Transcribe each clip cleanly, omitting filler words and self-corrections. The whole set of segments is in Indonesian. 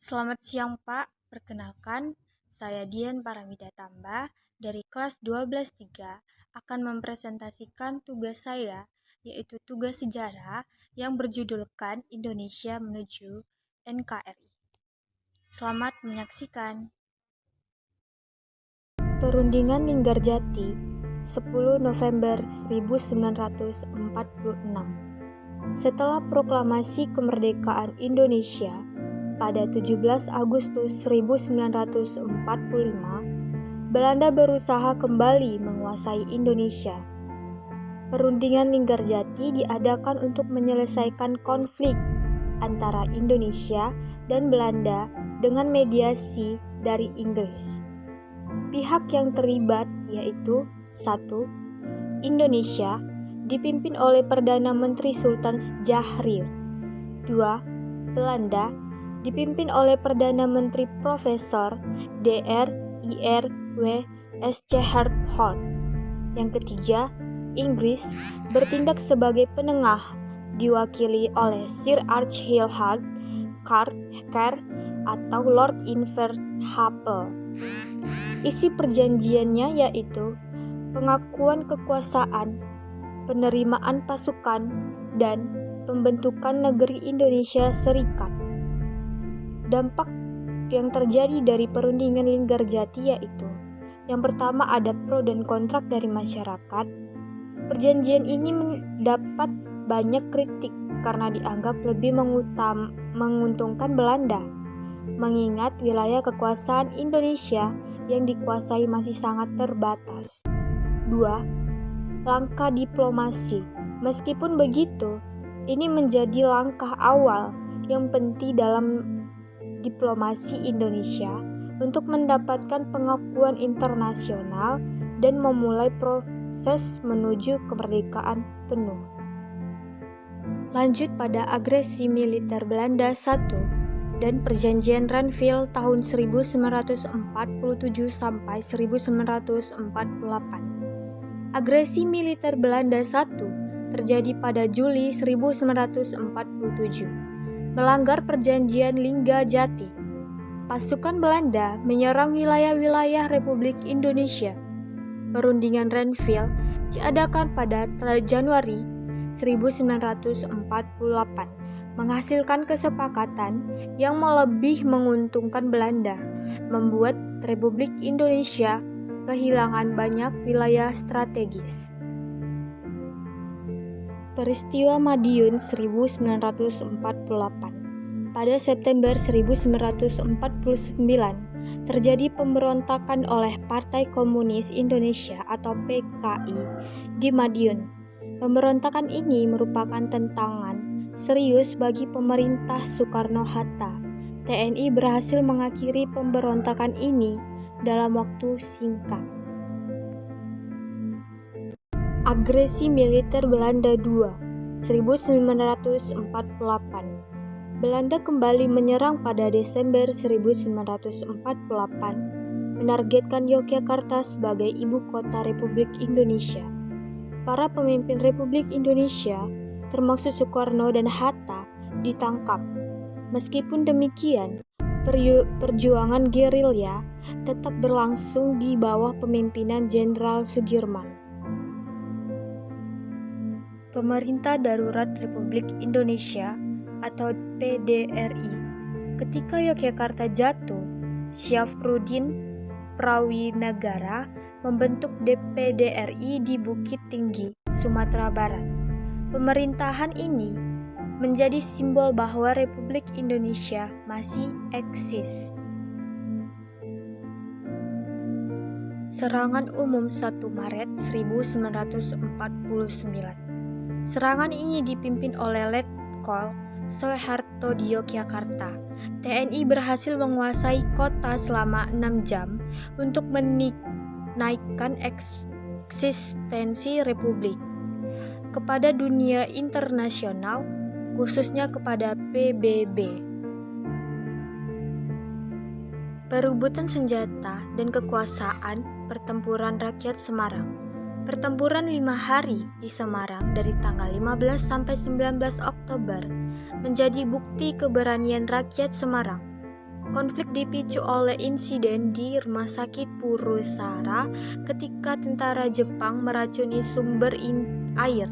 Selamat siang Pak, perkenalkan saya Dian Paramida Tamba dari kelas 12-3 akan mempresentasikan tugas saya yaitu tugas sejarah yang berjudulkan Indonesia menuju NKRI. Selamat menyaksikan. Perundingan Linggarjati 10 November 1946. Setelah proklamasi kemerdekaan Indonesia pada 17 Agustus 1945, Belanda berusaha kembali menguasai Indonesia. Perundingan Linggarjati diadakan untuk menyelesaikan konflik antara Indonesia dan Belanda dengan mediasi dari Inggris. Pihak yang terlibat yaitu 1. Indonesia dipimpin oleh Perdana Menteri Sultan Syahrir. 2. Belanda dipimpin oleh Perdana Menteri Profesor Dr. Ir.W. Schierhout. Yang ketiga, Inggris bertindak sebagai penengah diwakili oleh Sir Archibald Kerr atau Lord Inverhapel. Isi perjanjiannya yaitu pengakuan kekuasaan, penerimaan pasukan, dan pembentukan negeri Indonesia Serikat. Dampak yang terjadi dari perundingan Linggarjati yaitu yang pertama ada pro dan kontrak dari masyarakat. Perjanjian ini mendapat banyak kritik karena dianggap lebih menguntungkan Belanda, mengingat wilayah kekuasaan Indonesia yang dikuasai masih sangat terbatas. 2. Langkah diplomasi. Meskipun begitu, ini menjadi langkah awal yang penting dalam diplomasi Indonesia untuk mendapatkan pengakuan internasional dan memulai proses menuju kemerdekaan penuh. Lanjut pada agresi militer Belanda 1 dan perjanjian Renville tahun 1947 sampai 1948. Agresi militer Belanda 1 terjadi pada Juli 1947, melanggar perjanjian Linggarjati. Pasukan Belanda menyerang wilayah-wilayah Republik Indonesia. Perundingan Renville diadakan pada Januari 1948, menghasilkan kesepakatan yang lebih menguntungkan Belanda, membuat Republik Indonesia kehilangan banyak wilayah strategis. Peristiwa Madiun 1948. Pada September 1949, terjadi pemberontakan oleh Partai Komunis Indonesia atau PKI di Madiun. Pemberontakan ini merupakan tantangan serius bagi pemerintah Soekarno-Hatta. TNI berhasil mengakhiri pemberontakan ini dalam waktu singkat. Agresi militer Belanda II 1948. Belanda kembali menyerang pada Desember 1948, menargetkan Yogyakarta sebagai ibu kota Republik Indonesia. Para pemimpin Republik Indonesia, termasuk Soekarno dan Hatta, ditangkap. Meskipun demikian, perjuangan gerilya tetap berlangsung di bawah pemimpinan Jenderal Sudirman. Pemerintah Darurat Republik Indonesia atau PDRI. Ketika Yogyakarta jatuh, Syafruddin Prawinegara membentuk DPDRI di Bukit Tinggi, Sumatera Barat. Pemerintahan ini menjadi simbol bahwa Republik Indonesia masih eksis. Serangan umum 1 Maret 1949. Serangan ini dipimpin oleh Letkol Soeharto di Yogyakarta. TNI berhasil menguasai kota selama 6 jam untuk menaikkan eksistensi Republik kepada dunia internasional, khususnya kepada PBB. Perebutan senjata dan kekuasaan pertempuran rakyat Semarang. Pertempuran 5 hari di Semarang dari tanggal 15 sampai 19 Oktober menjadi bukti keberanian rakyat Semarang. Konflik dipicu oleh insiden di Rumah Sakit Purusara ketika tentara Jepang meracuni sumber air.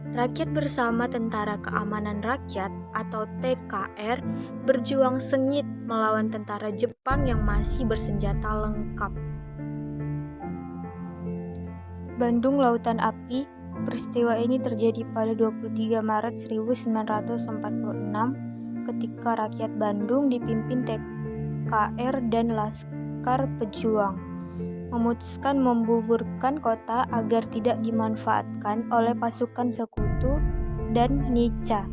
Rakyat bersama Tentara Keamanan Rakyat atau TKR berjuang sengit melawan tentara Jepang yang masih bersenjata lengkap. Bandung Lautan Api. Peristiwa ini terjadi pada 23 Maret 1946 ketika rakyat Bandung dipimpin TKR dan Laskar Pejuang memutuskan membuburkan kota agar tidak dimanfaatkan oleh pasukan Sekutu dan Nica.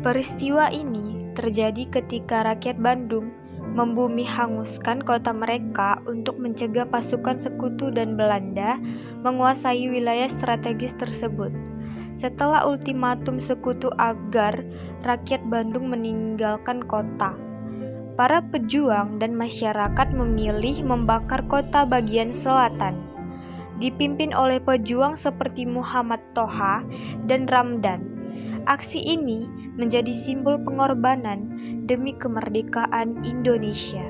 Peristiwa ini terjadi ketika rakyat Bandung membumi hanguskan kota mereka untuk mencegah pasukan Sekutu dan Belanda menguasai wilayah strategis tersebut. Setelah ultimatum Sekutu agar rakyat Bandung meninggalkan kota, para pejuang dan masyarakat memilih membakar kota bagian selatan. Dipimpin oleh pejuang seperti Muhammad Toha dan Ramdan, aksi ini menjadi simbol pengorbanan demi kemerdekaan Indonesia.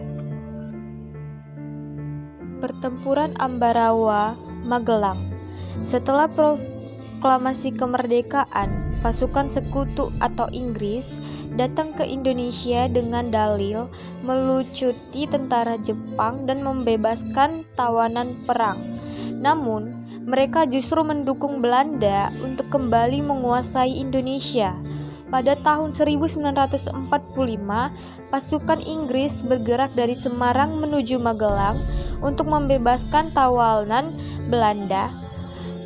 Pertempuran Ambarawa, Magelang. Setelah proklamasi kemerdekaan, pasukan Sekutu atau Inggris datang ke Indonesia dengan dalil melucuti tentara Jepang dan membebaskan tawanan perang. Namun, mereka justru mendukung Belanda untuk kembali menguasai Indonesia. Pada tahun 1945, pasukan Inggris bergerak dari Semarang menuju Magelang untuk membebaskan tawanan Belanda.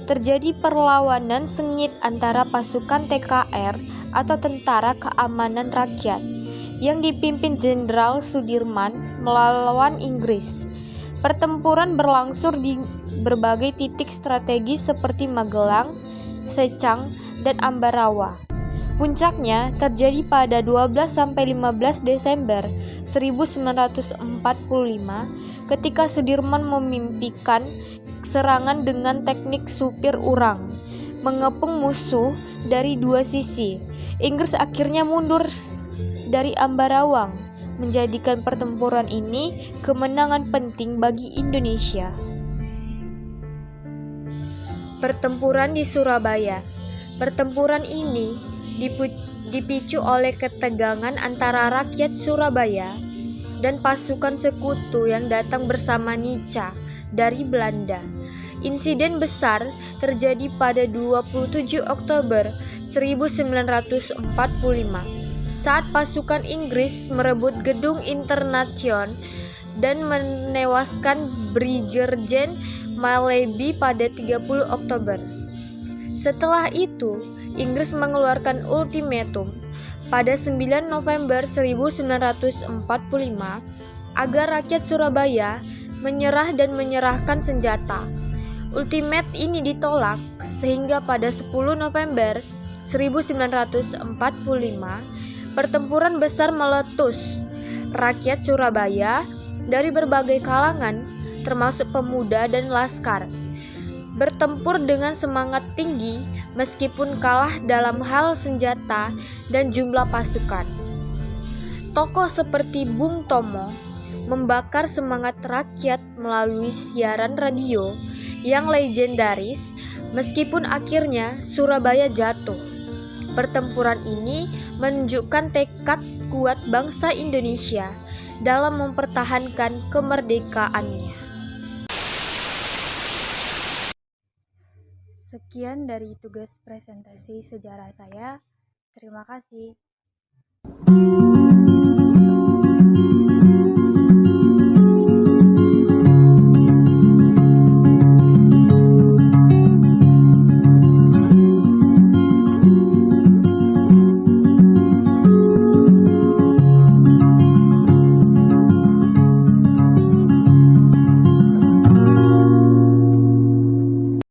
Terjadi perlawanan sengit antara pasukan TKR atau Tentara Keamanan Rakyat yang dipimpin Jenderal Sudirman melawan Inggris. Pertempuran berlangsung di berbagai titik strategis seperti Magelang, Secang, dan Ambarawa. Puncaknya terjadi pada 12-15 Desember 1945 ketika Sudirman memimpikan serangan dengan teknik supir urang, mengepung musuh dari dua sisi. Inggris akhirnya mundur dari Ambarawang, menjadikan pertempuran ini kemenangan penting bagi Indonesia. Pertempuran di Surabaya. Pertempuran ini dipicu oleh ketegangan antara rakyat Surabaya dan pasukan Sekutu yang datang bersama Nica dari Belanda. Insiden besar terjadi pada 27 Oktober 1945 saat pasukan Inggris merebut gedung Internation dan menewaskan Brigjen Maleby pada 30 Oktober. Setelah itu, Inggris mengeluarkan ultimatum pada 9 November 1945 agar rakyat Surabaya menyerah dan menyerahkan senjata. Ultimat ini ditolak sehingga pada 10 November 1945 pertempuran besar meletus. Rakyat Surabaya dari berbagai kalangan termasuk pemuda dan laskar bertempur dengan semangat tinggi meskipun kalah dalam hal senjata dan jumlah pasukan. Tokoh seperti Bung Tomo membakar semangat rakyat melalui siaran radio yang legendaris meskipun akhirnya Surabaya jatuh. Pertempuran ini menunjukkan tekad kuat bangsa Indonesia dalam mempertahankan kemerdekaannya. Sekian dari tugas presentasi sejarah saya. Terima kasih.